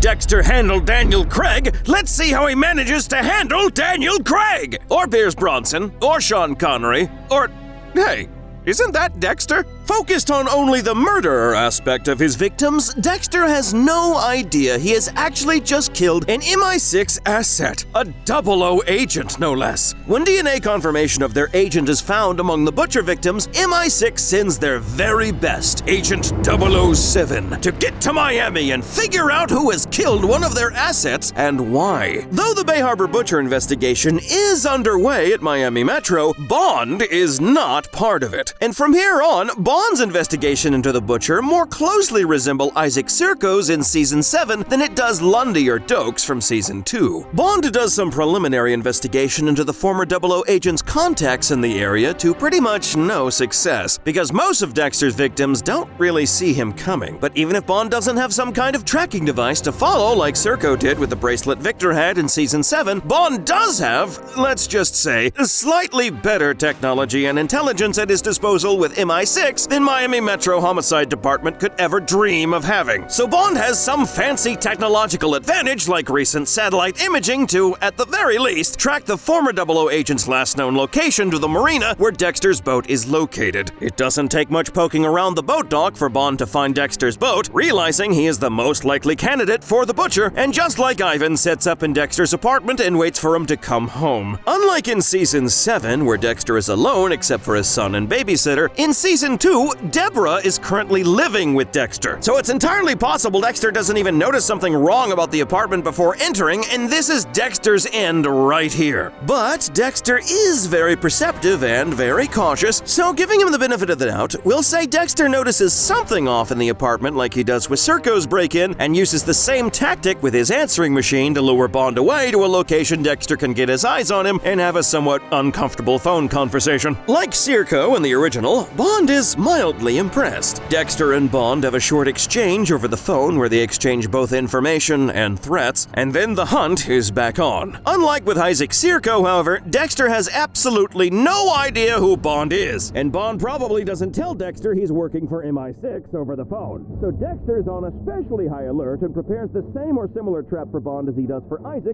Dexter handled Daniel Craig, let's see how he manages to handle Daniel Craig! Or Pierce Bronson, or Sean Connery, or... Hey, isn't that Dexter? Focused on only the murderer aspect of his victims, Dexter has no idea he has actually just killed an MI6 asset, a 00 agent no less. When DNA confirmation of their agent is found among the butcher victims, MI6 sends their very best, Agent 007, to get to Miami and figure out who has killed one of their assets and why. Though the Bay Harbor Butcher investigation is underway at Miami Metro, Bond is not part of it. And from here on, Bond's investigation into the Butcher more closely resemble Isaac Sirko's in Season 7 than it does Lundy or Dokes from Season 2. Bond does some preliminary investigation into the former 00 agent's contacts in the area to pretty much no success, because most of Dexter's victims don't really see him coming. But even if Bond doesn't have some kind of tracking device to follow like Sirko did with the bracelet Victor had in Season 7, Bond does have, let's just say, slightly better technology and intelligence at his disposal with MI6 than Miami Metro Homicide Department could ever dream of having. So Bond has some fancy technological advantage like recent satellite imaging to, at the very least, track the former 00 agent's last known location to the marina where Dexter's boat is located. It doesn't take much poking around the boat dock for Bond to find Dexter's boat, realizing he is the most likely candidate for the Butcher, and just like Ivan, sets up in Dexter's apartment and waits for him to come home. Unlike in Season 7, where Dexter is alone except for his son and babysitter, in Season 2, Deborah is currently living with Dexter. So it's entirely possible Dexter doesn't even notice something wrong about the apartment before entering, and this is Dexter's end right here. But Dexter is very perceptive and very cautious, so giving him the benefit of the doubt, we'll say Dexter notices something off in the apartment like he does with Sirko's break-in, and uses the same tactic with his answering machine to lure Bond away to a location Dexter can get his eyes on him and have a somewhat uncomfortable phone conversation. Like Sirko in the original, Bond is mildly impressed. Dexter and Bond have a short exchange over the phone where they exchange both information and threats, and then the hunt is back on. Unlike with Isaac Sirko, however, Dexter has absolutely no idea who Bond is, and Bond probably doesn't tell Dexter he's working for MI6 over the phone. So Dexter's on especially high alert and prepares the same or similar trap for Bond as he does for Isaac